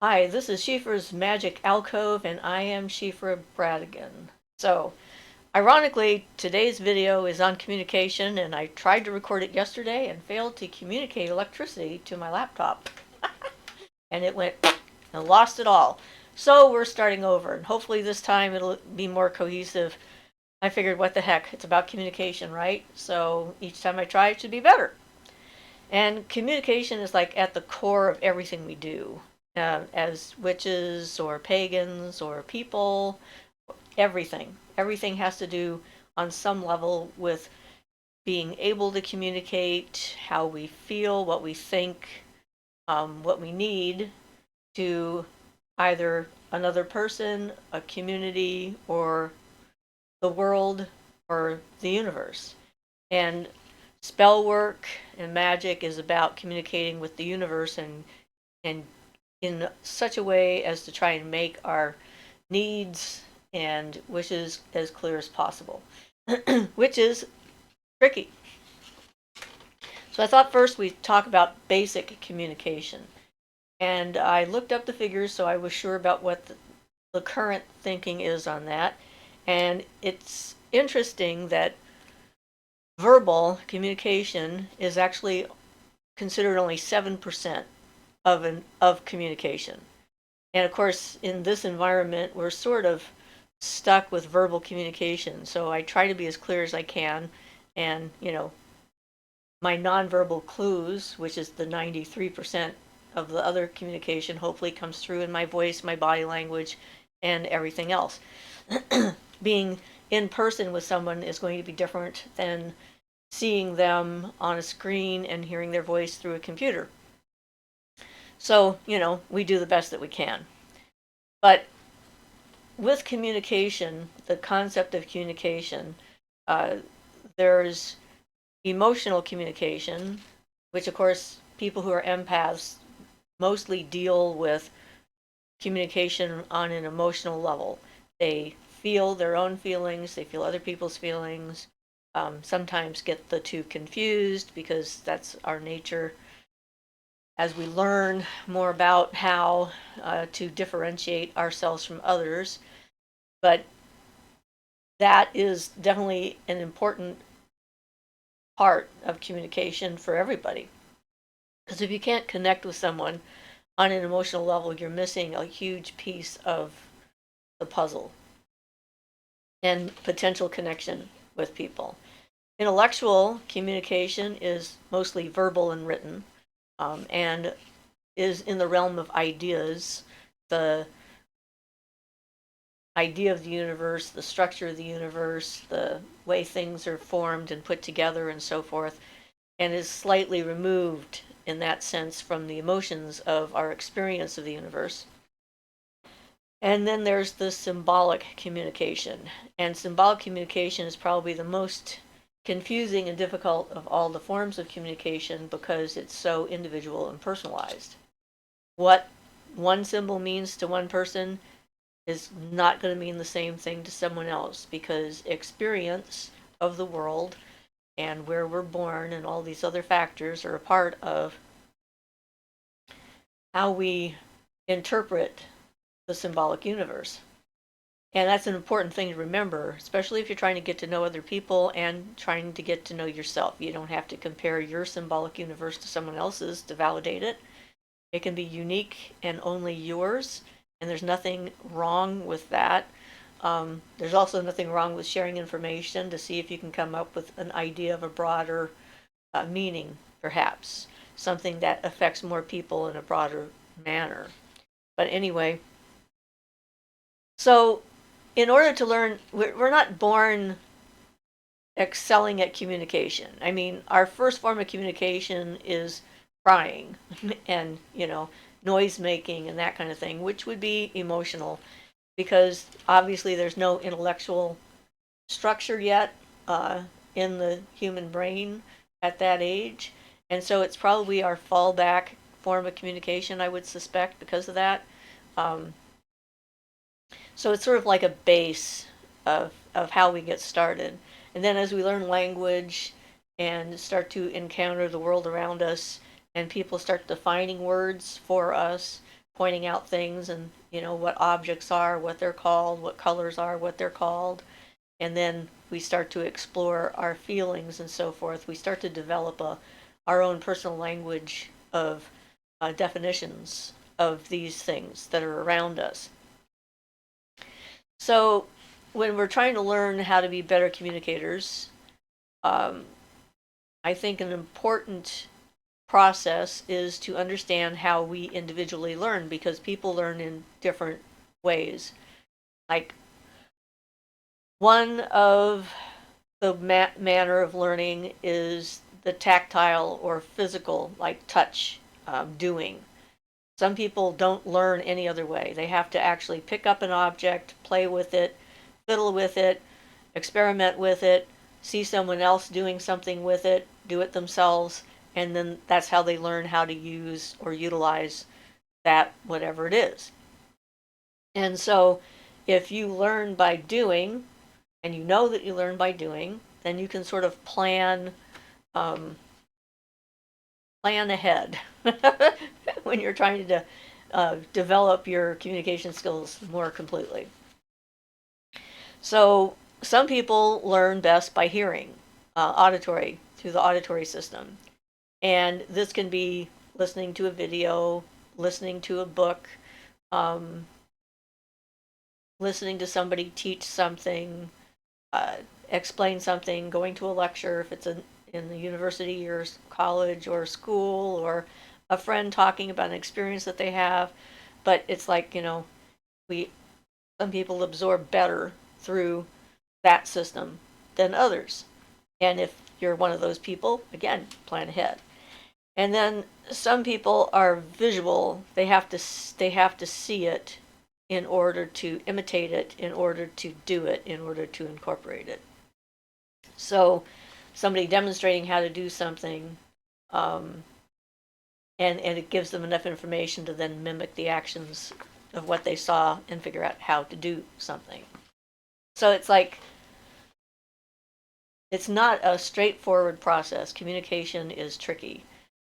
Hi, this is Siofra's Magic Alcove, and I am Siofra Bradigan. So, ironically, today's video is on communication, and I tried to record it yesterday and failed to communicate electricity to my laptop. And it went and lost it all. So we're starting over, and hopefully this time it'll be more cohesive. I figured, what the heck, it's about communication, right? So each time I try, it should be better. And communication is like at the core of everything we do. As witches or pagans or people, everything. Everything has to do on some level with being able to communicate how we feel, what we think, what we need to either another person, a community, or the world, or the universe. And spell work and magic is about communicating with the universe and in such a way as to try and make our needs and wishes as clear as possible, which is tricky. So I thought first we'd talk about basic communication. And I looked up the figures so I was sure about what the current thinking is on that. And it's interesting that verbal communication is actually considered only 7% of communication. And of course, in this environment, we're sort of stuck with verbal communication. So I try to be as clear as I can. And, my nonverbal clues, which is the 93% of the other communication, hopefully comes through in my voice, my body language, and everything else. Being in person with someone is going to be different than seeing them on a screen and hearing their voice through a computer. So, we do the best that we can. But with communication, the concept of communication, there's emotional communication, which of course people who are empaths mostly deal with communication on an emotional level. They feel their own feelings, they feel other people's feelings, sometimes get the two confused because that's our nature. As we learn more about how to differentiate ourselves from others. But that is definitely an important part of communication for everybody. Because if you can't connect with someone on an emotional level, you're missing a huge piece of the puzzle and potential connection with people. Intellectual communication is mostly verbal and written, and is in the realm of ideas, the idea of the universe, the structure of the universe, the way things are formed and put together and so forth, and is slightly removed in that sense from the emotions of our experience of the universe. And then there's the symbolic communication. And symbolic communication is probably the most confusing and difficult of all the forms of communication because it's so individual and personalized. What one symbol means to one person is not going to mean the same thing to someone else because experience of the world and where we're born and all these other factors are a part of how we interpret the symbolic universe. And that's an important thing to remember, especially if you're trying to get to know other people and trying to get to know yourself. You don't have to compare your symbolic universe to someone else's to validate it. It can be unique and only yours, and there's nothing wrong with that. There's also nothing wrong with sharing information to see if you can come up with an idea of a broader meaning, perhaps, something that affects more people in a broader manner. But anyway, so in order to learn, we're not born excelling at communication. I mean, our first form of communication is crying and, noise making and that kind of thing, which would be emotional because obviously there's no intellectual structure yet in the human brain at that age. And so it's probably our fallback form of communication, I would suspect, because of that. So it's sort of like a base of how we get started. And then as we learn language and start to encounter the world around us, and people start defining words for us, pointing out things and, what objects are, what they're called, what colors are, what they're called. And then we start to explore our feelings and so forth. We start to develop our own personal language of definitions of these things that are around us. So when we're trying to learn how to be better communicators, I think an important process is to understand how we individually learn, because people learn in different ways. Like, one of the manner of learning is the tactile or physical, like touch, doing. Some people don't learn any other way. They have to actually pick up an object, play with it, fiddle with it, experiment with it, see someone else doing something with it, do it themselves, and then that's how they learn how to use or utilize that, whatever it is. And so if you learn by doing, and you know that you learn by doing, then you can sort of plan ahead when you're trying to develop your communication skills more completely. So some people learn best by hearing, auditory, through the auditory system. And this can be listening to a video, listening to a book, listening to somebody teach something, explain something, going to a lecture if it's in the university or college or school, or a friend talking about an experience that they have. But it's like, some people absorb better through that system than others. And if you're one of those people, again, plan ahead. And then some people are visual. They have to see it in order to imitate it, in order to do it, in order to incorporate it. So somebody demonstrating how to do something, and it gives them enough information to then mimic the actions of what they saw and figure out how to do something. So it's like, it's not a straightforward process. Communication is tricky,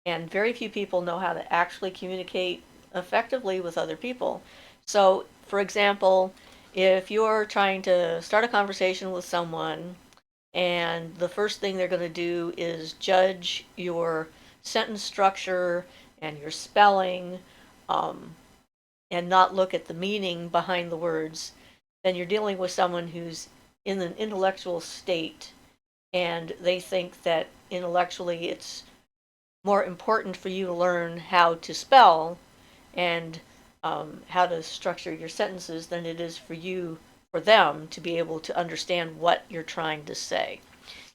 and very few people know how to actually communicate effectively with other people. So, for example, if you're trying to start a conversation with someone and the first thing they're going to do is judge your sentence structure and your spelling, and not look at the meaning behind the words, then you're dealing with someone who's in an intellectual state, and they think that intellectually it's more important for you to learn how to spell and how to structure your sentences than it is for them to be able to understand what you're trying to say.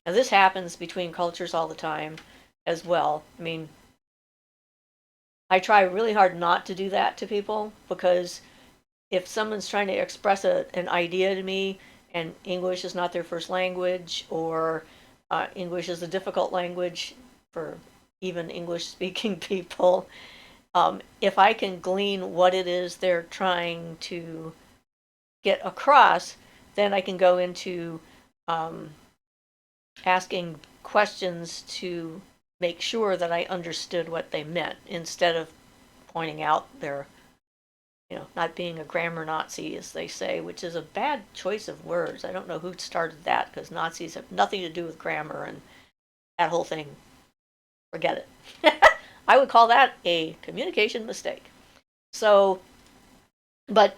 Now, this happens between cultures all the time as well. I mean, I try really hard not to do that to people, because if someone's trying to express an idea to me and English is not their first language, or English is a difficult language for even English-speaking people, if I can glean what it is they're trying to get across, then I can go into asking questions to make sure that I understood what they meant, instead of pointing out their, not being a grammar Nazi, as they say, which is a bad choice of words. I don't know who started that, because Nazis have nothing to do with grammar, and that whole thing, forget it. I would call that a communication mistake. So, but,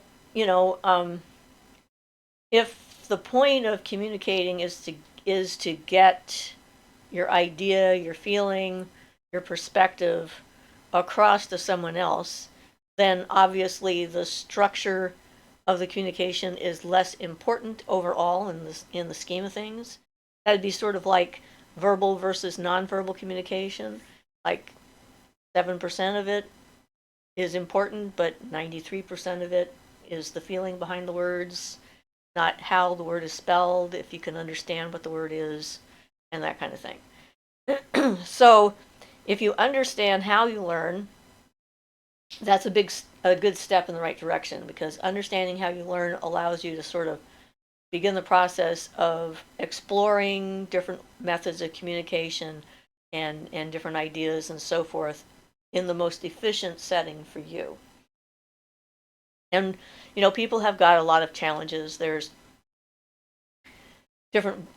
if the point of communicating is to get your idea, your feeling, your perspective across to someone else, then obviously the structure of the communication is less important overall in the scheme of things. That'd be sort of like verbal versus nonverbal communication. Like, 7% of it is important, but 93% of it is the feeling behind the words, not how the word is spelled, if you can understand what the word is, and that kind of thing. So if you understand how you learn, that's a good step in the right direction, because understanding how you learn allows you to sort of begin the process of exploring different methods of communication and different ideas and so forth in the most efficient setting for you. And, people have got a lot of challenges. There's different,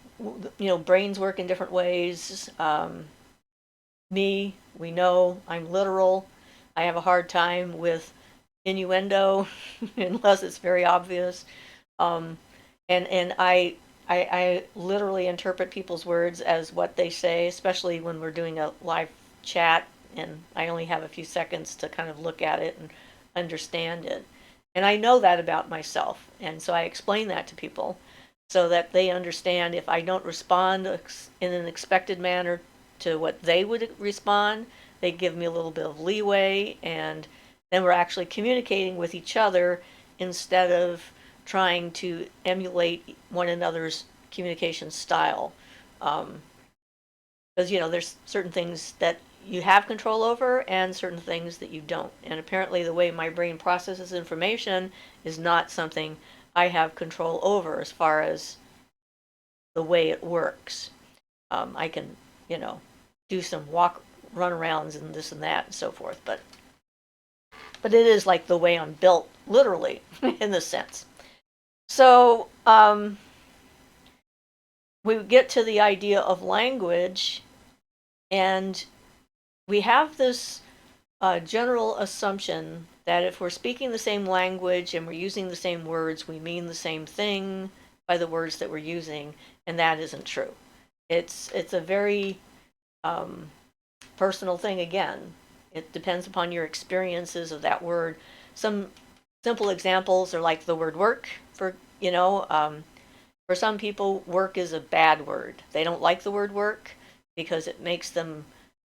brains work in different ways. We know I'm literal. I have a hard time with innuendo unless it's very obvious. Um, and I literally interpret people's words as what they say, especially when we're doing a live chat and I only have a few seconds to kind of look at it and understand it. And I know that about myself. And so I explain that to people so that they understand if I don't respond in an expected manner to what they would respond, they give me a little bit of leeway, and then we're actually communicating with each other instead of trying to emulate one another's communication style. Because, there's certain things that you have control over and certain things that you don't. And apparently, the way my brain processes information is not something I have control over as far as the way it works. I can, do some run arounds and this and that and so forth, but it is like the way I'm built, literally, in this sense. So we get to the idea of language, and we have this general assumption that if we're speaking the same language and we're using the same words, we mean the same thing by the words that we're using, and that isn't true. It's a very personal thing again. It depends upon your experiences of that word. Some simple examples are like the word work. For some people, work is a bad word. They don't like the word work because it makes them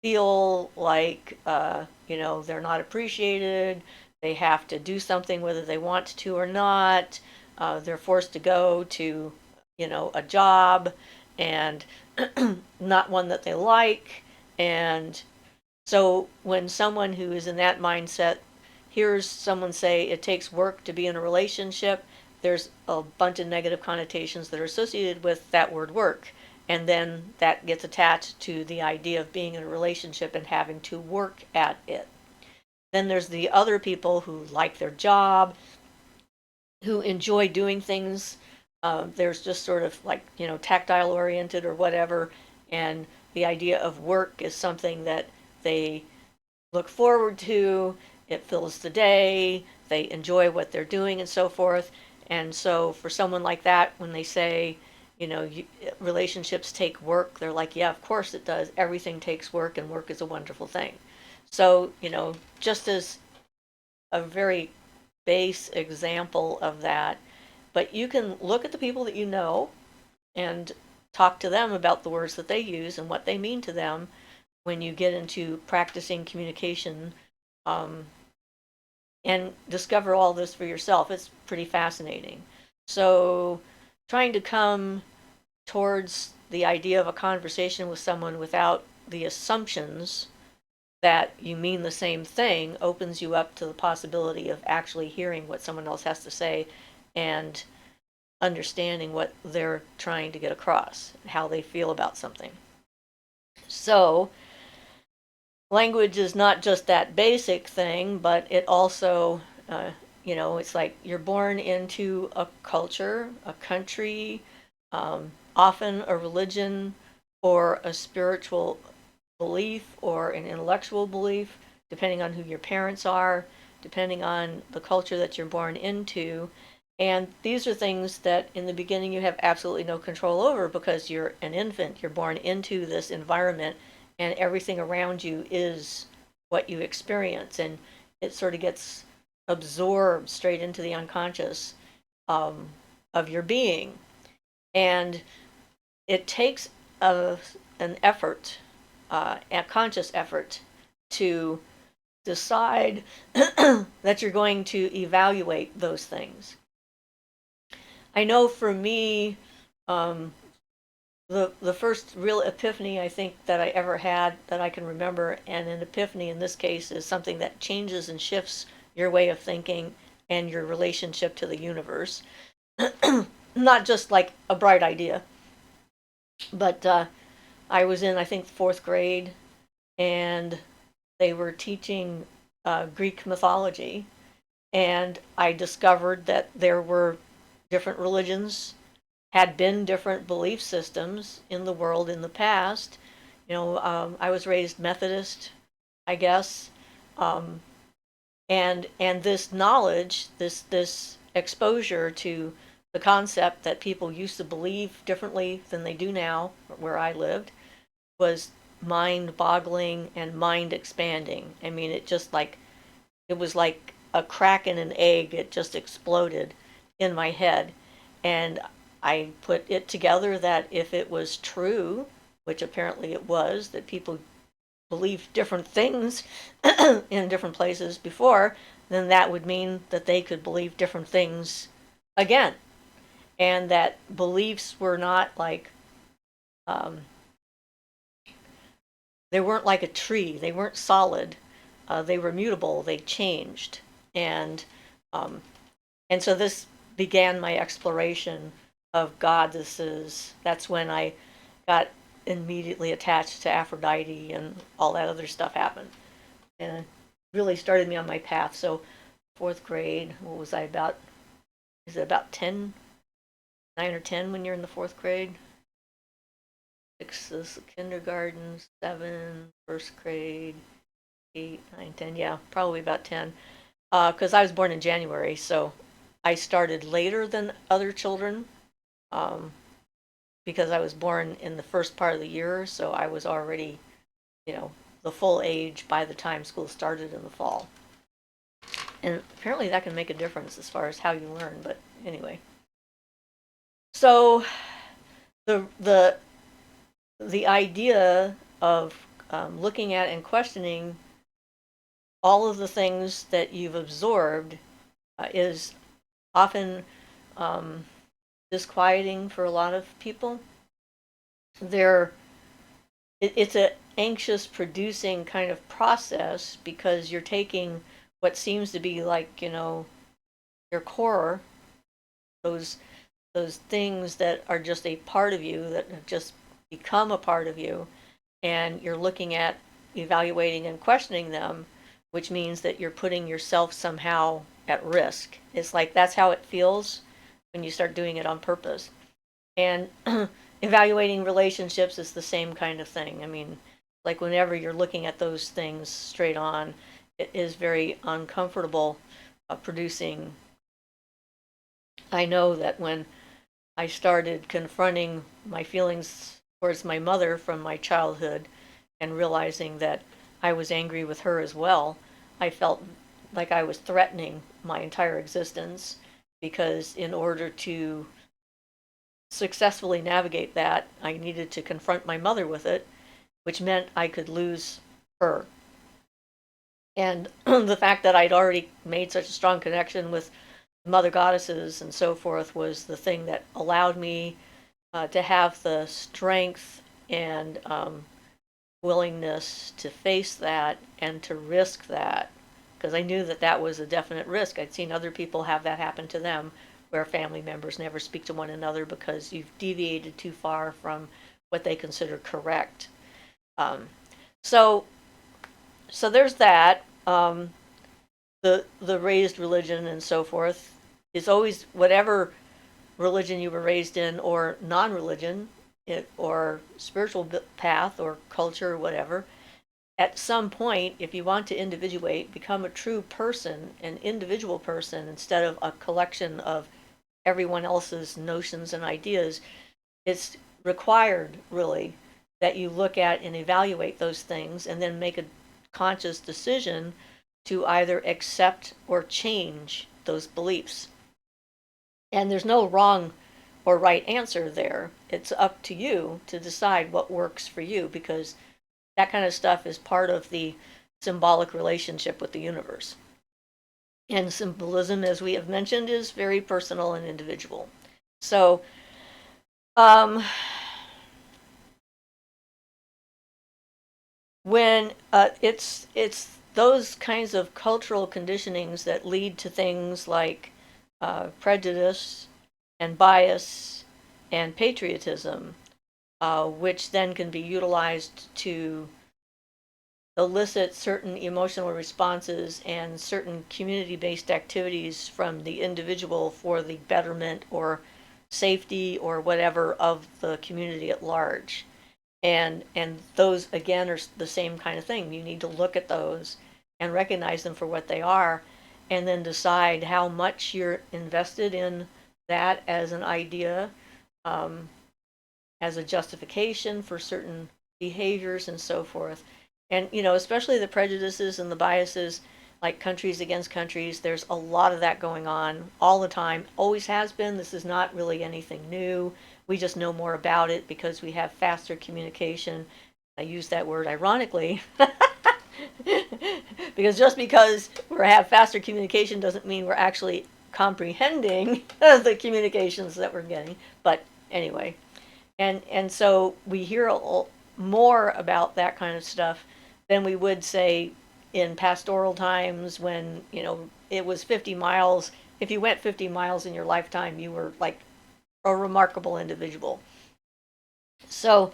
feel like, they're not appreciated. They have to do something whether they want to or not. They're forced to go to, a job and not one that they like. And so when someone who is in that mindset hears someone say it takes work to be in a relationship, there's a bunch of negative connotations that are associated with that word work. And then that gets attached to the idea of being in a relationship and having to work at it. Then there's the other people who like their job, who enjoy doing things. There's just sort of like, tactile oriented or whatever. And the idea of work is something that they look forward to. It fills the day. They enjoy what they're doing and so forth. And so for someone like that, when they say, relationships take work, they're like, yeah, of course it does. Everything takes work, and work is a wonderful thing. So, just as a very base example of that, but you can look at the people that you know and talk to them about the words that they use and what they mean to them when you get into practicing communication, and discover all this for yourself. It's pretty fascinating. So, trying to come towards the idea of a conversation with someone without the assumptions that you mean the same thing opens you up to the possibility of actually hearing what someone else has to say and understanding what they're trying to get across, how they feel about something. So, language is not just that basic thing, but it also, it's like you're born into a culture, a country, often a religion or a spiritual belief or an intellectual belief, depending on who your parents are, depending on the culture that you're born into. And these are things that in the beginning you have absolutely no control over because you're an infant. You're born into this environment, and everything around you is what you experience. And it sort of gets absorbed straight into the unconscious of your being. And it takes an effort, a conscious effort, to decide that you're going to evaluate those things. I know for me, the first real epiphany I think that I ever had that I can remember, and an epiphany in this case is something that changes and shifts your way of thinking and your relationship to the universe. Not just like a bright idea, but I was in, I think, fourth grade, and they were teaching Greek mythology, And I discovered that there were different religions, had been different belief systems in the world in the past. I was raised Methodist, I guess, um, and this knowledge, this exposure to the concept that people used to believe differently than they do now, where I lived, was mind-boggling and mind-expanding. I mean, it was like a crack in an egg. It just exploded in my head, and I put it together that if it was true, which apparently it was, that people believed different things in different places before, then that would mean that they could believe different things again. And that beliefs were not like, um, they weren't like a tree, they weren't solid, they were mutable, they changed. And, um, and so this began my exploration of goddesses. That's when I got immediately attached to Aphrodite, and all that other stuff happened. And it really started me on my path. So, fourth grade, what was I about? Is it about 10, 9 or 10 when you're in the fourth grade? Six is kindergarten, seven, first grade, 8, 9, 10. Yeah, probably about 10. Because I was born in January, so I started later than other children. Um, because I was born in the first part of the year, so I was already, the full age by the time school started in the fall. And apparently that can make a difference as far as how you learn, but anyway. So the the idea of looking at and questioning all of the things that you've absorbed is often disquieting for a lot of people. It's an anxious producing kind of process because you're taking what seems to be like, your core, those those things that are just a part of you, that have just become a part of you, and you're looking at evaluating and questioning them, which means that you're putting yourself somehow at risk. It's like that's how it feels when you start doing it on purpose. And evaluating relationships is the same kind of thing. I mean, like whenever you're looking at those things straight on, it is very uncomfortable producing. I know that when I started confronting my feelings towards my mother from my childhood and realizing that I was angry with her as well, I felt like I was threatening my entire existence, because in order to successfully navigate that, I needed to confront my mother with it, which meant I could lose her. And the fact that I'd already made such a strong connection with mother goddesses and so forth was the thing that allowed me to have the strength and willingness to face that and to risk that, because I knew that that was a definite risk. I'd seen other people have that happen to them, where family members never speak to one another because you've deviated too far from what they consider correct. Um, so, so there's that. The raised religion and so forth is always whatever religion you were raised in, or non-religion, or spiritual path or culture or whatever. At some point, if you want to individuate, become a true person, an individual person, instead of a collection of everyone else's notions and ideas, it's required, really, that you look at and evaluate those things and then make a conscious decision to either accept or change those beliefs. And there's no wrong or right answer there. It's up to you to decide what works for you, because that kind of stuff is part of the symbolic relationship with the universe. And symbolism, as we have mentioned, is very personal and individual. So, when it's those kinds of cultural conditionings that lead to things like prejudice and bias and patriotism, which then can be utilized to elicit certain emotional responses and certain community-based activities from the individual for the betterment or safety or whatever of the community at large. And those again are the same kind of thing. You need to look at those and recognize them for what they are, and then decide how much you're invested in that as an idea, as a justification for certain behaviors and so forth. And especially the prejudices and the biases, like countries against countries, there's a lot of that going on all the time. Always has been. This is not really anything new. We just know more about it because we have faster communication. I use that word ironically because just because we have faster communication doesn't mean we're actually comprehending the communications that we're getting. But anyway, and so we hear more about that kind of stuff than we would say in pastoral times when it was 50 miles. If you went 50 miles in your lifetime, you were like a remarkable individual. So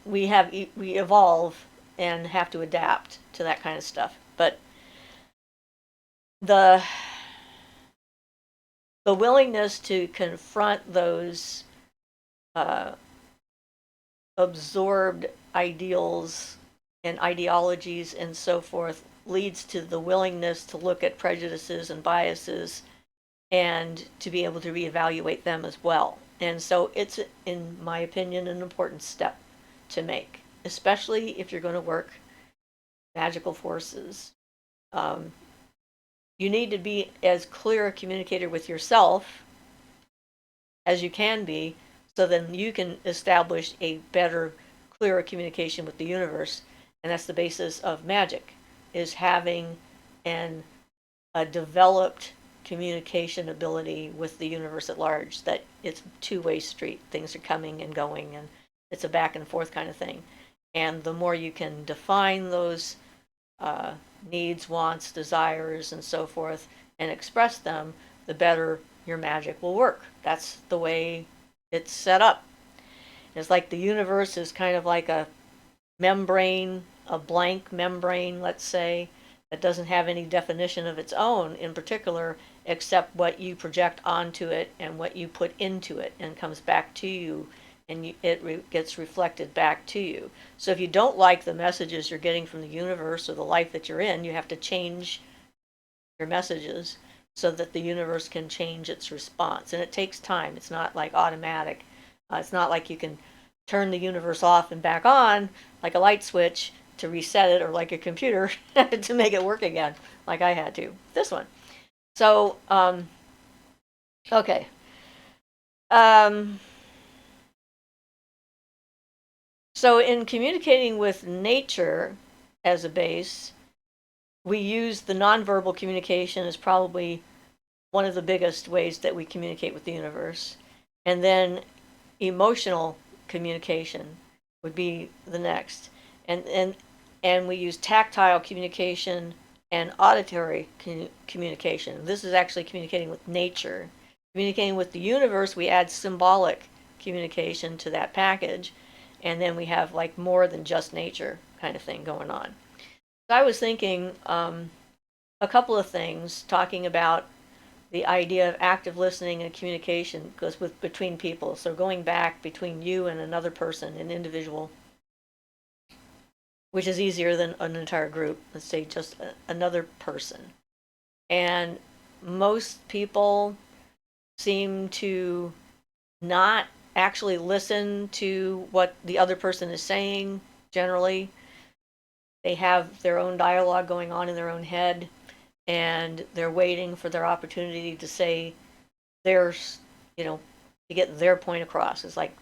we evolve and have to adapt to that kind of stuff. But the willingness to confront those absorbed ideals and ideologies and so forth leads to the willingness to look at prejudices and biases and to be able to reevaluate them as well. And so it's, in my opinion, an important step to make, especially if you're going to work magical forces. You need to be as clear a communicator with yourself as you can be, so then you can establish a better, clearer communication with the universe. And that's the basis of magic, is having a developed communication ability with the universe at large, that it's two-way street. Things are coming and going, and it's a back and forth kind of thing. And the more you can define those needs, wants, desires, and so forth, and express them, the better your magic will work. That's the way it's set up. It's like the universe is kind of like a membrane, a blank membrane, let's say, that doesn't have any definition of its own in particular, except what you project onto it and what you put into it, and comes back to you, and it gets reflected back to you. So if you don't like the messages you're getting from the universe or the life that you're in, you have to change your messages so that the universe can change its response. And it takes time. It's not like automatic. It's not like you can turn the universe off and back on like a light switch to reset it, or like a computer to make it work again, like I had to. This one. So, okay. So in communicating with nature as a base, we use the nonverbal communication as probably one of the biggest ways that we communicate with the universe. And then emotional communication would be the next. And we use tactile communication and auditory communication. This is actually communicating with nature. Communicating with the universe, we add symbolic communication to that package, and then we have like more than just nature kind of thing going on. So I was thinking a couple of things, talking about the idea of active listening and communication goes between people. So going back between you and another person, an individual, which is easier than an entire group. Let's say just another person. And most people seem to not actually listen to what the other person is saying generally. They have their own dialogue going on in their own head, and they're waiting for their opportunity to say theirs, to get their point across. It's like,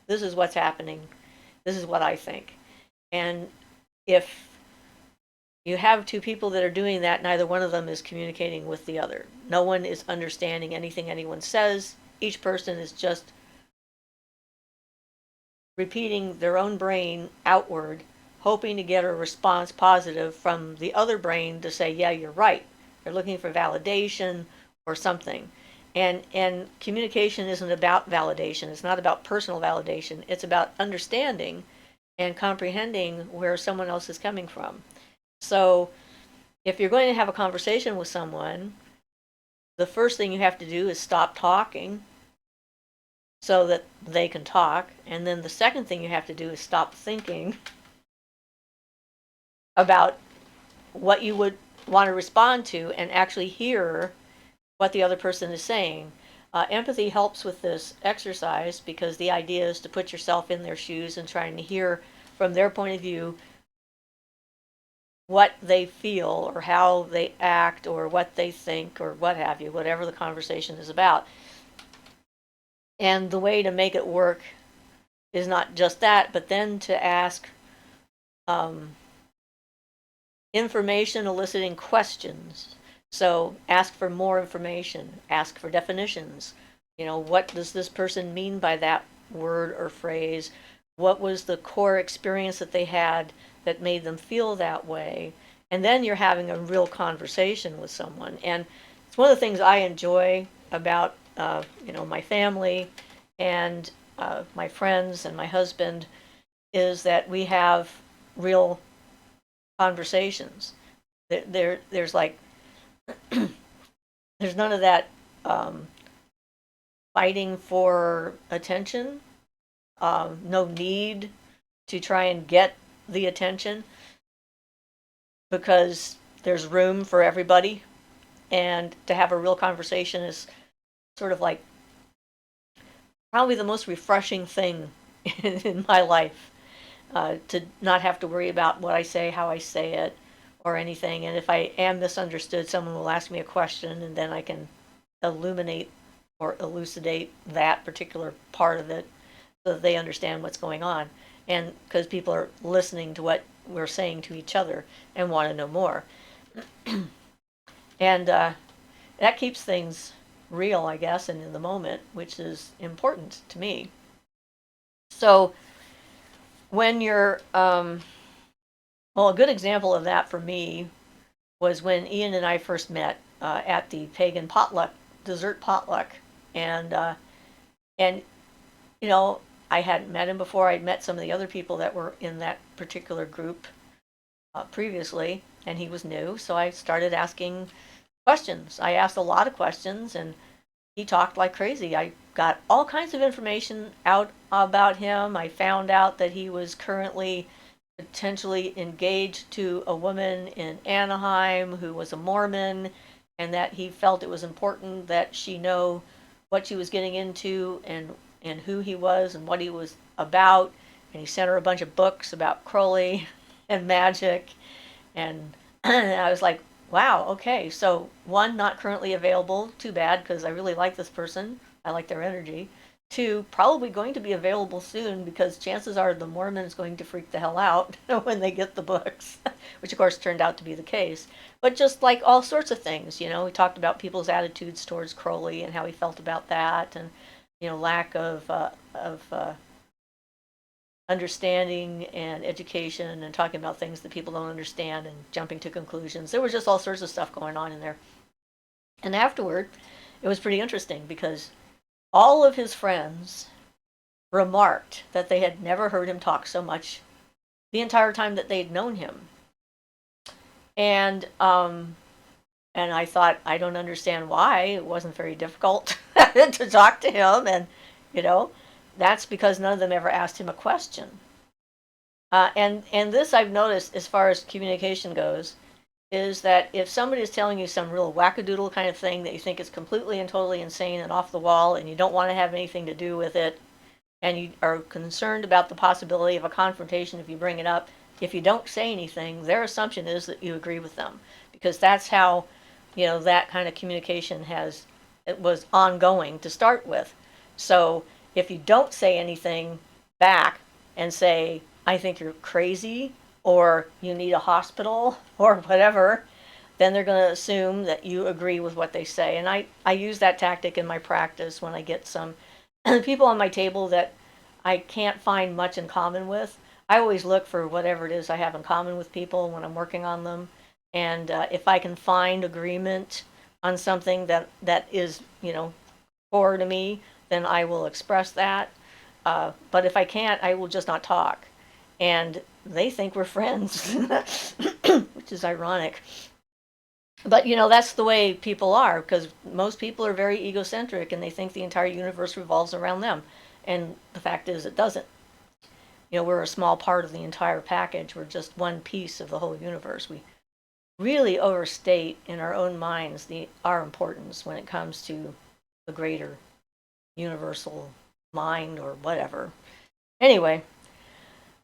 this is what's happening. This is what I think. And if you have two people that are doing that, neither one of them is communicating with the other. No one is understanding anything anyone says. Each person is just repeating their own brain outward, hoping to get a response positive from the other brain to say, yeah, you're right. They're looking for validation or something. And communication isn't about validation. It's not about personal validation. It's about understanding and comprehending where someone else is coming from. So if you're going to have a conversation with someone, the first thing you have to do is stop talking so that they can talk. And then the second thing you have to do is stop thinking about what you would want to respond to and actually hear what the other person is saying. Empathy helps with this exercise because the idea is to put yourself in their shoes and trying to hear from their point of view what they feel or how they act or what they think or what have you, whatever the conversation is about. And the way to make it work is not just that, but then to ask information eliciting questions. So ask for more information, ask for definitions. What does this person mean by that word or phrase? What was the core experience that they had that made them feel that way? And then you're having a real conversation with someone. And it's one of the things I enjoy about my family and my friends and my husband is that we have real conversations. There's like there's none of that fighting for attention, no need to try and get the attention because there's room for everybody, and to have a real conversation is sort of like probably the most refreshing thing in my life, to not have to worry about what I say, how I say it, or anything. And if I am misunderstood, someone will ask me a question, and then I can illuminate or elucidate that particular part of it so that they understand what's going on. And because people are listening to what we're saying to each other and want to know more. And that keeps things real, I guess, and in the moment, which is important to me. So when you're, well, a good example of that for me was when Ian and I first met at the Pagan potluck, dessert potluck. And I hadn't met him before. I'd met some of the other people that were in that particular group previously, and he was new. So I started asking questions. I asked a lot of questions, and he talked like crazy. I got all kinds of information out about him. I found out that he was currently potentially engaged to a woman in Anaheim who was a Mormon, and that he felt it was important that she know what she was getting into and who he was and what he was about. And he sent her a bunch of books about Crowley and magic. And I was like, wow, okay. So one, not currently available. Too bad, because I really like this person. I like their energy. Two, probably going to be available soon because chances are the Mormon is going to freak the hell out when they get the books, which of course turned out to be the case. But just like all sorts of things, we talked about people's attitudes towards Crowley and how he felt about that, and lack of understanding and education, and talking about things that people don't understand and jumping to conclusions. There was just all sorts of stuff going on in there. And afterward, it was pretty interesting because all of his friends remarked that they had never heard him talk so much the entire time that they'd known him. And I thought, I don't understand why. It wasn't very difficult to talk to him, and that's because none of them ever asked him a question. And this I've noticed as far as communication goes, is that if somebody is telling you some real wackadoodle kind of thing that you think is completely and totally insane and off the wall, and you don't want to have anything to do with it, and you are concerned about the possibility of a confrontation if you bring it up, if you don't say anything, their assumption is that you agree with them, because that's how that kind of communication it was ongoing to start with. So if you don't say anything back and say, I think you're crazy, or you need a hospital, or whatever, then they're going to assume that you agree with what they say. And I use that tactic in my practice when I get some people on my table that I can't find much in common with. I always look for whatever it is I have in common with people when I'm working on them. And if I can find agreement on something that is, core to me, then I will express that. But if I can't, I will just not talk. and they think we're friends, which is ironic. But that's the way people are, because most people are very egocentric and they think the entire universe revolves around them. And the fact is, it doesn't. We're a small part of the entire package. We're just one piece of the whole universe. We really overstate in our own minds our importance when it comes to the greater universal mind or whatever. Anyway,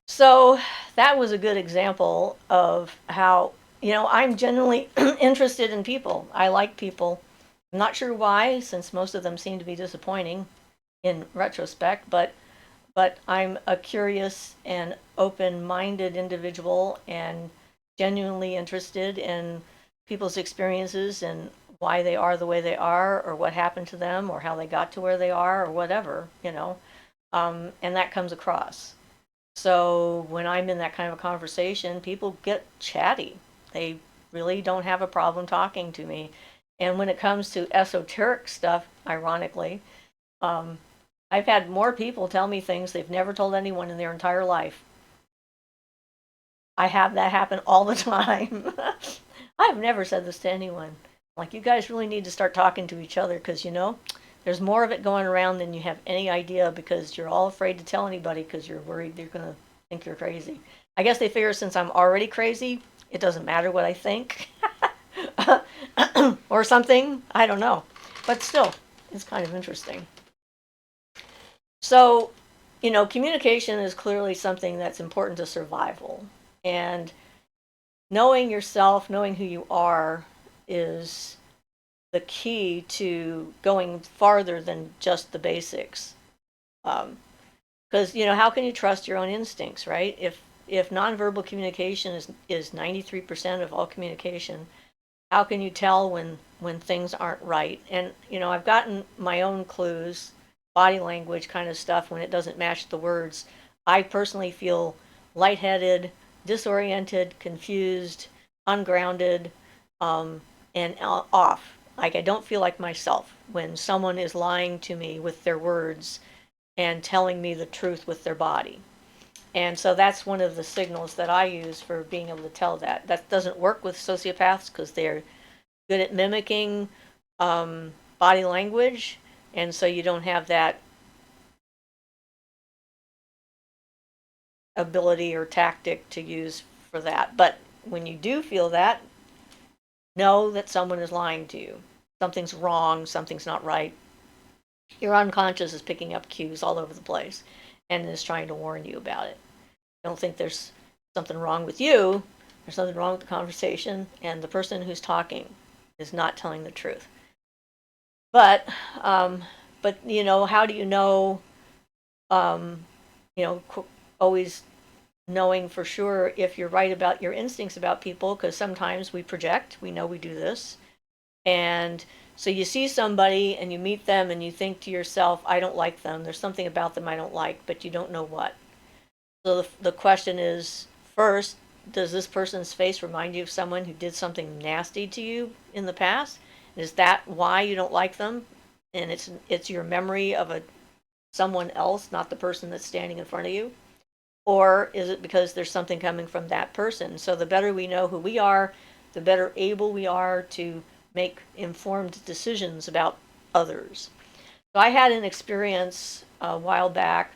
so that was a good example of how, I'm genuinely interested in people. I like people. I'm not sure why, since most of them seem to be disappointing in retrospect, but I'm a curious and open-minded individual and genuinely interested in people's experiences and why they are the way they are, or what happened to them, or how they got to where they are, or whatever, and that comes across. So when I'm in that kind of a conversation, people get chatty. They really don't have a problem talking to me. And when it comes to esoteric stuff, ironically, I've had more people tell me things they've never told anyone in their entire life. I have that happen all the time. I've never said this to anyone. Like, you guys really need to start talking to each other, because, there's more of it going around than you have any idea, because you're all afraid to tell anybody because you're worried they're going to think you're crazy. I guess they figure since I'm already crazy, it doesn't matter what I think. Or something. I don't know. But still, it's kind of interesting. So, communication is clearly something that's important to survival. And knowing yourself, knowing who you are, is the key to going farther than just the basics. Because, how can you trust your own instincts, right? If nonverbal communication is 93% of all communication, how can you tell when things aren't right? And, I've gotten my own clues, body language kind of stuff, when it doesn't match the words. I personally feel lightheaded, disoriented, confused, ungrounded, and off. Like, I don't feel like myself when someone is lying to me with their words and telling me the truth with their body. And so that's one of the signals that I use for being able to tell that. That doesn't work with sociopaths because they're good at mimicking body language, and so you don't have that ability or tactic to use for that. But when you do feel that, know that someone is lying to you. Something's wrong, something's not right. Your unconscious is picking up cues all over the place and is trying to warn you about it. Don't think there's something wrong with you. There's something wrong with the conversation, and the person who's talking is not telling the truth. But how do you know? Always knowing for sure if you're right about your instincts about people, because sometimes we project. We know we do this, and so you see somebody and you meet them and you think to yourself, I don't like them. There's something about them I don't like, but you don't know what. So the question is, first, does this person's face remind you of someone who did something nasty to you in the past? Is that why you don't like them? And it's your memory of someone else, not the person that's standing in front of you? Or is it because there's something coming from that person? So the better we know who we are, the better able we are to make informed decisions about others. So I had an experience a while back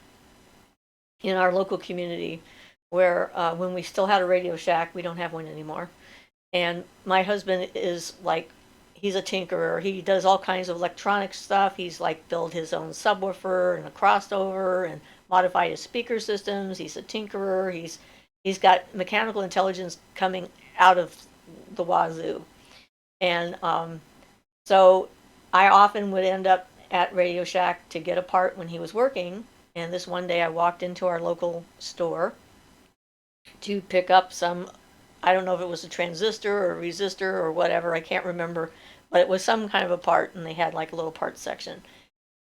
in our local community where when we still had a Radio Shack, we don't have one anymore. And my husband is like, he's a tinkerer. He does all kinds of electronic stuff. He's like built his own subwoofer and a crossover and modified his speaker systems. He's a tinkerer. He's got mechanical intelligence coming out of the wazoo. And so I often would end up at Radio Shack to get a part when he was working. And this one day I walked into our local store to pick up some, I don't know if it was a transistor or a resistor or whatever, I can't remember, but it was some kind of a part, and they had like a little part section.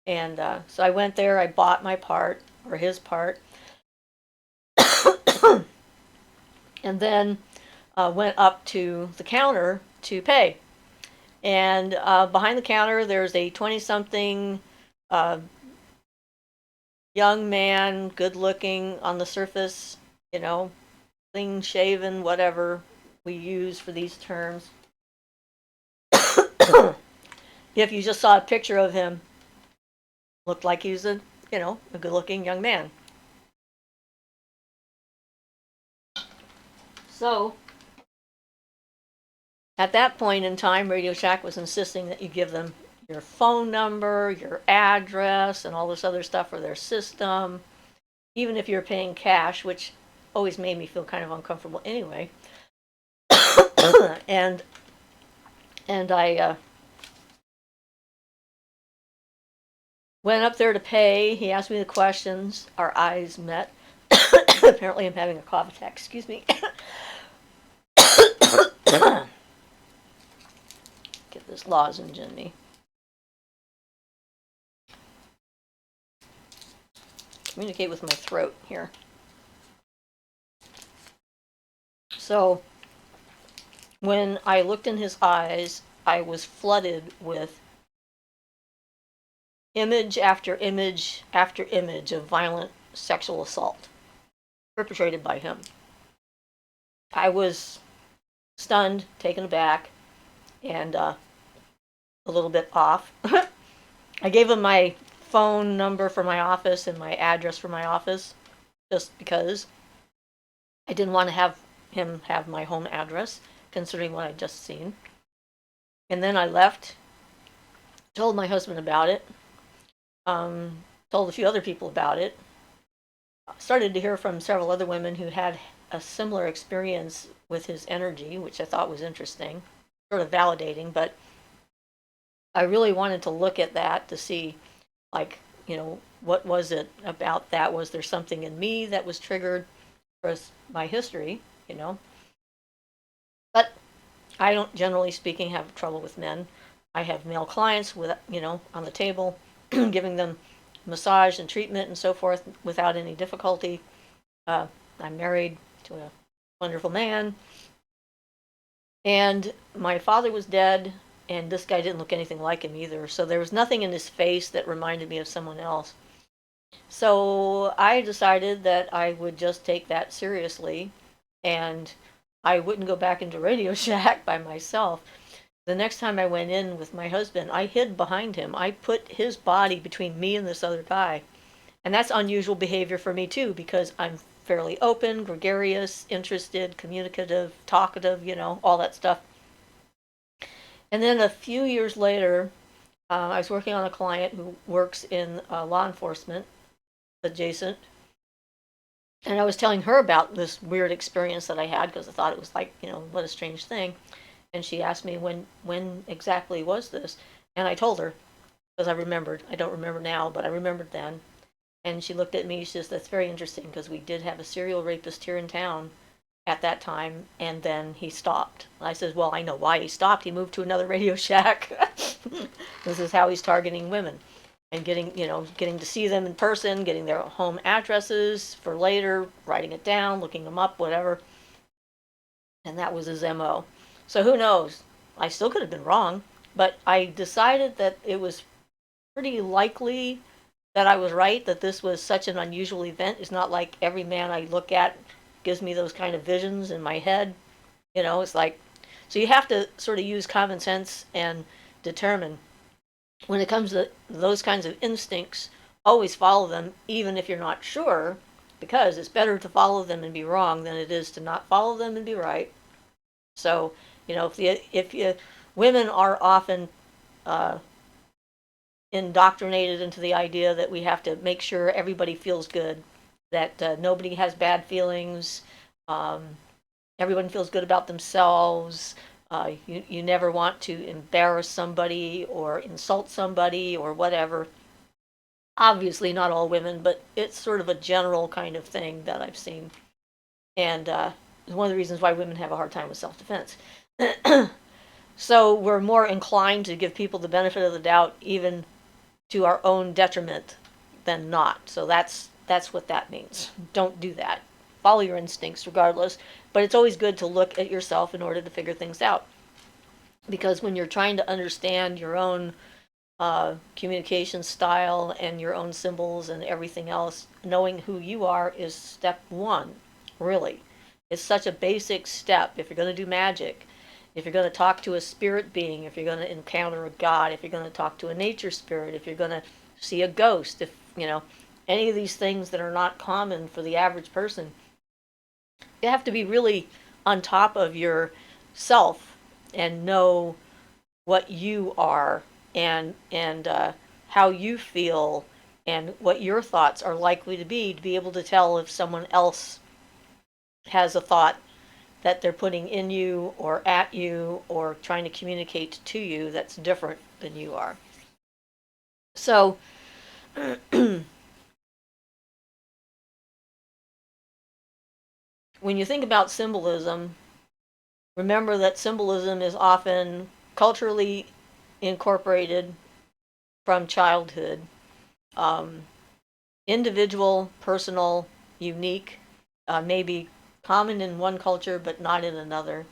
And so I went there, I bought my part, or his part, and then went up to the counter to pay. And behind the counter, there's a 20-something young man, good looking on the surface, you know, clean shaven, whatever we use for these terms. If you just saw a picture of him, looked like he was a good looking young man. So at that point in time, Radio Shack was insisting that you give them your phone number, your address, and all this other stuff for their system, even if you're paying cash, which always made me feel kind of uncomfortable anyway. and I went up there to pay. He asked me the questions. Our eyes met. Apparently, I'm having a cough attack. Excuse me. Get this lozenge in me. Communicate with my throat here. So, when I looked in his eyes, I was flooded with image after image after image of violent sexual assault perpetrated by him. I was stunned, taken aback, and a little bit off. I gave him my phone number for my office and my address for my office just because I didn't want to have him have my home address, considering what I'd just seen. And then I left, told my husband about it, told a few other people about it, started to hear from several other women who had a similar experience with his energy, which I thought was interesting, sort of validating, but I really wanted to look at that to see, like, what was it about that? Was there something in me that was triggered for my history, But I don't, generally speaking, have trouble with men. I have male clients with, on the table, giving them massage and treatment and so forth without any difficulty. I'm married to a wonderful man. And my father was dead, and this guy didn't look anything like him either. So there was nothing in his face that reminded me of someone else. So I decided that I would just take that seriously, and I wouldn't go back into Radio Shack by myself. The next time I went in with my husband, I hid behind him. I put his body between me and this other guy. And that's unusual behavior for me too, because I'm fairly open, gregarious, interested, communicative, talkative, all that stuff. And then a few years later, I was working on a client who works in law enforcement adjacent. And I was telling her about this weird experience that I had because I thought it was like, what a strange thing. And she asked me when exactly was this? And I told her because I remembered. I don't remember now, but I remembered then. And she looked at me. She says, "That's very interesting because we did have a serial rapist here in town at that time, and then he stopped." And I said, "Well, I know why he stopped. He moved to another Radio Shack. This is how he's targeting women." And getting to see them in person, getting their home addresses for later, writing it down, looking them up, whatever. And that was his MO. So who knows? I still could have been wrong, but I decided that it was pretty likely that I was right, that this was such an unusual event. It's not like every man I look at gives me those kind of visions in my head. It's like, so you have to sort of use common sense and determine when it comes to those kinds of instincts, always follow them, even if you're not sure, because it's better to follow them and be wrong than it is to not follow them and be right. So, if women are often indoctrinated into the idea that we have to make sure everybody feels good, that nobody has bad feelings, everyone feels good about themselves. You never want to embarrass somebody or insult somebody or whatever. Obviously, not all women, but it's sort of a general kind of thing that I've seen. And it's one of the reasons why women have a hard time with self-defense. So we're more inclined to give people the benefit of the doubt, even to our own detriment, than not. So that's what that means. Don't do that. Follow your instincts regardless, but it's always good to look at yourself in order to figure things out. Because when you're trying to understand your own communication style and your own symbols and everything else, knowing who you are is step one. really. It's such a basic step. If you're going to do magic, if you're going to talk to a spirit being, if you're going to encounter a god, if you're going to talk to a nature spirit, if you're going to see a ghost, if, any of these things that are not common for the average person, you have to be really on top of yourself and know what you are and how you feel and what your thoughts are likely to be able to tell if someone else has a thought that they're putting in you or at you or trying to communicate to you that's different than you are. So when you think about symbolism, remember that symbolism is often culturally incorporated from childhood, um, individual, personal, unique, maybe common in one culture but not in another.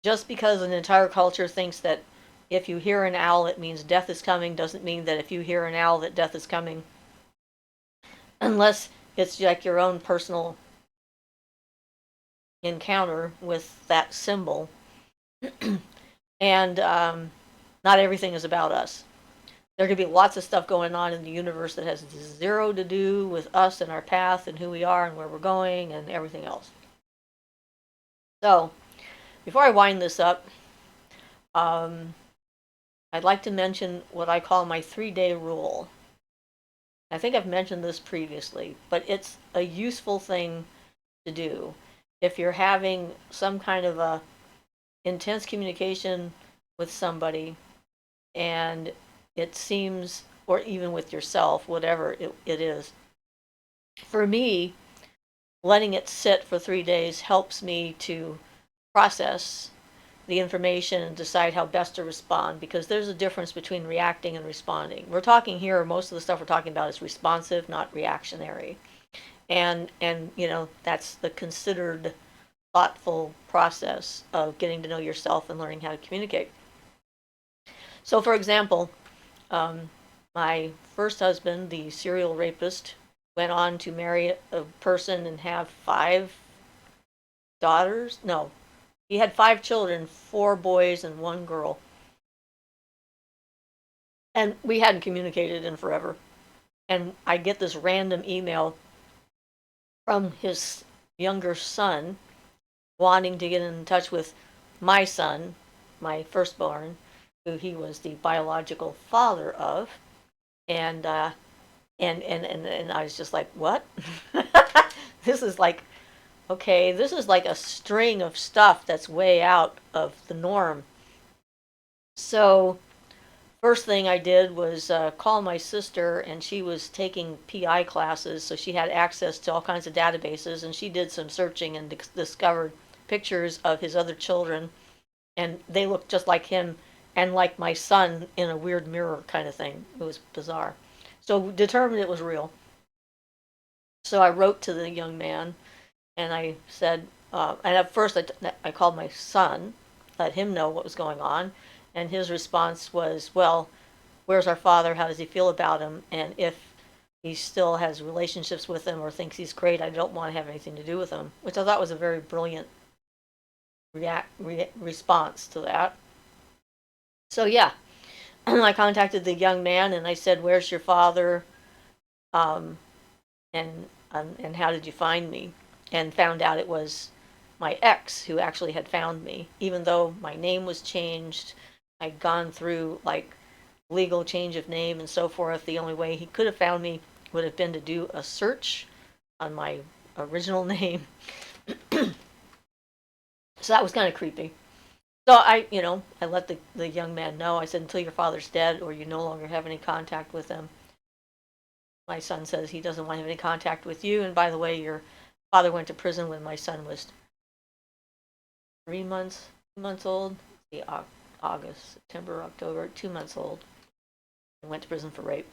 Just because an entire culture thinks that if you hear an owl it means death is coming doesn't mean that if you hear an owl that death is coming, unless it's like your own personal encounter with that symbol. And not everything is about us. There could be lots of stuff going on in the universe that has zero to do with us and our path and who we are and where we're going and everything else. So, before I wind this up, I'd like to mention what I call my 3-day rule. I think I've mentioned this previously, but it's a useful thing to do if you're having some kind of a intense communication with somebody and it seems, or even with yourself, whatever it is. For me, letting it sit for 3 days helps me to process the information and decide how best to respond, because there's a difference between reacting and responding. We're talking here, most of the stuff we're talking about is responsive, not reactionary. And that's the considered thoughtful process of getting to know yourself and learning how to communicate. So, for example, my first husband, the serial rapist, went on to marry a person and have 5 daughters. No, he had 5 children, 4 boys and 1 girl. And we hadn't communicated in forever. And I get this random email from his younger son wanting to get in touch with my son, my firstborn, who he was the biological father of. And I was just like, what? This is like, okay, this is like a string of stuff that's way out of the norm. So first thing I did was call my sister, and she was taking PI classes, so she had access to all kinds of databases, and she did some searching and discovered pictures of his other children, and they looked just like him and like my son in a weird mirror kind of thing. It was bizarre. So determined it was real. So I wrote to the young man, and I said, and at first I called my son, let him know what was going on, and his response was, well, where's our father? How does he feel about him? And if he still has relationships with him or thinks he's great, I don't want to have anything to do with him, which I thought was a very brilliant response to that. So yeah, I contacted the young man and I said, where's your father? And how did you find me? And found out it was my ex who actually had found me, even though my name was changed. I'd gone through like legal change of name and so forth. The only way he could have found me would have been to do a search on my original name. So that was kind of creepy. So I let the young man know. I said, until your father's dead or you no longer have any contact with him, my son says he doesn't want to have any contact with you. And by the way, your father went to prison when my son was 2 months old. See, August, September, October, 2 months old. And went to prison for rape.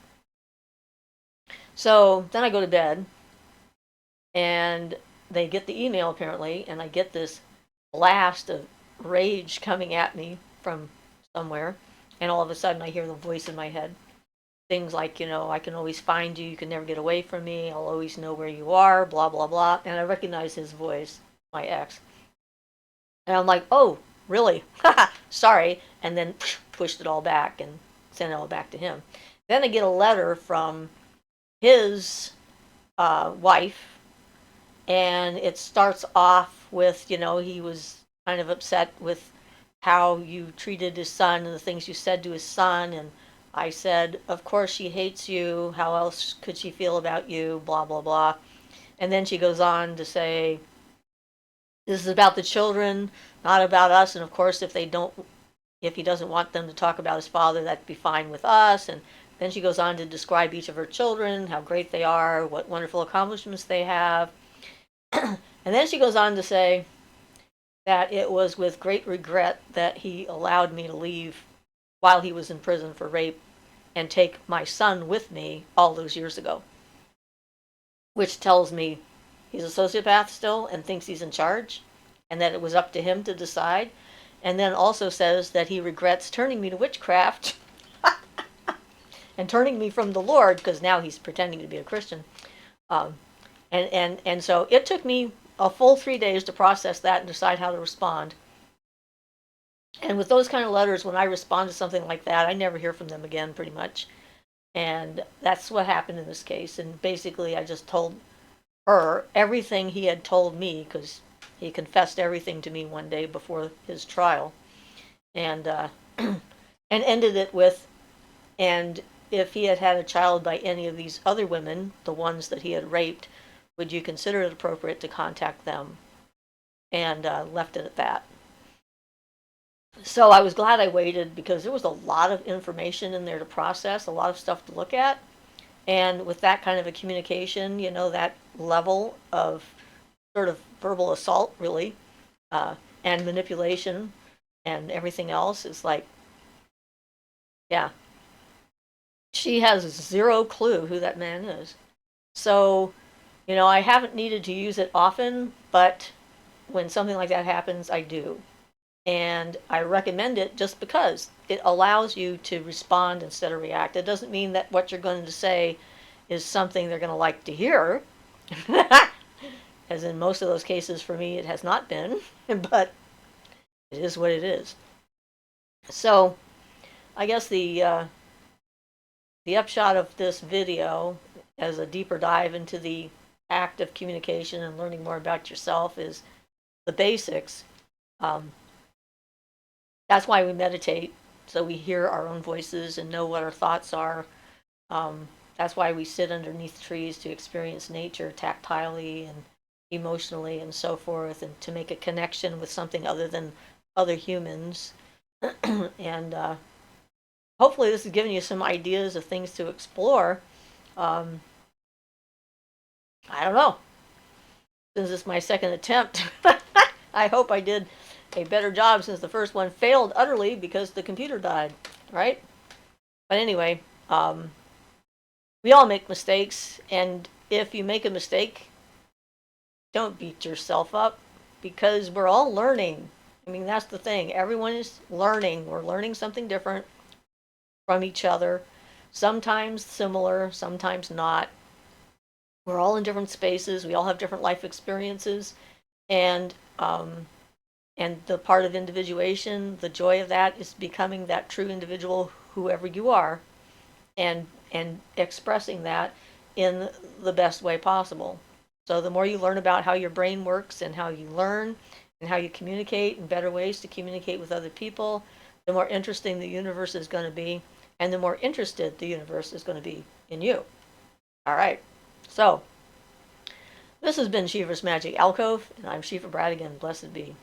So then I go to bed, and they get the email apparently, and I get this blast of rage coming at me from somewhere, and all of a sudden I hear the voice in my head. things like, I can always find you, you can never get away from me, I'll always know where you are, blah, blah, blah. And I recognize his voice, my ex. And I'm like, oh, really? Sorry. And then pushed it all back and sent it all back to him. Then I get a letter from his wife, and it starts off with, he was kind of upset with how you treated his son and the things you said to his son. And I said, of course she hates you. How else could she feel about you? Blah, blah, blah. And then she goes on to say, this is about the children, not about us. And of course, if he doesn't want them to talk about his father, that'd be fine with us. And then she goes on to describe each of her children, how great they are, what wonderful accomplishments they have. And then she goes on to say that it was with great regret that he allowed me to leave while he was in prison for rape and take my son with me all those years ago. Which tells me he's a sociopath still and thinks he's in charge, and that it was up to him to decide. And then also says that he regrets turning me to witchcraft and turning me from the Lord, because now he's pretending to be a Christian. And so it took me a full 3 days to process that and decide how to respond. And with those kind of letters, when I respond to something like that, I never hear from them again, pretty much. And that's what happened in this case. And basically, I just told her everything he had told me, because he confessed everything to me one day before his trial, and and ended it with, and if he had had a child by any of these other women, the ones that he had raped, would you consider it appropriate to contact them? And left it at that. So I was glad I waited, because there was a lot of information in there to process, a lot of stuff to look at. And with that kind of a communication, that level of sort of verbal assault, really, and manipulation and everything else, is like, yeah. She has zero clue who that man is. So, I haven't needed to use it often, but when something like that happens, I do. And I recommend it just because it allows you to respond instead of react. It doesn't mean that what you're going to say is something they're going to like to hear. As in most of those cases for me, it has not been, but it is what it is. So I guess the upshot of this video, as a deeper dive into the act of communication and learning more about yourself, is the basics. That's why we meditate, so we hear our own voices and know what our thoughts are. That's why we sit underneath trees, to experience nature tactilely and emotionally and so forth, and to make a connection with something other than other humans. And hopefully this has given you some ideas of things to explore. I don't know. Since it's my second attempt, I hope I did a better job, since the first one failed utterly because the computer died, right? But anyway, we all make mistakes, and if you make a mistake, don't beat yourself up, because we're all learning. I mean, that's the thing. Everyone is learning. We're learning something different from each other, sometimes similar, sometimes not. We're all in different spaces. We all have different life experiences, and the part of individuation, the joy of that, is becoming that true individual, whoever you are, and expressing that in the best way possible. So the more you learn about how your brain works and how you learn and how you communicate, and better ways to communicate with other people, the more interesting the universe is going to be, and the more interested the universe is going to be in you. All right. So this has been Siofra's Magic Alcove, and I'm Siofra Bradigan. Blessed be.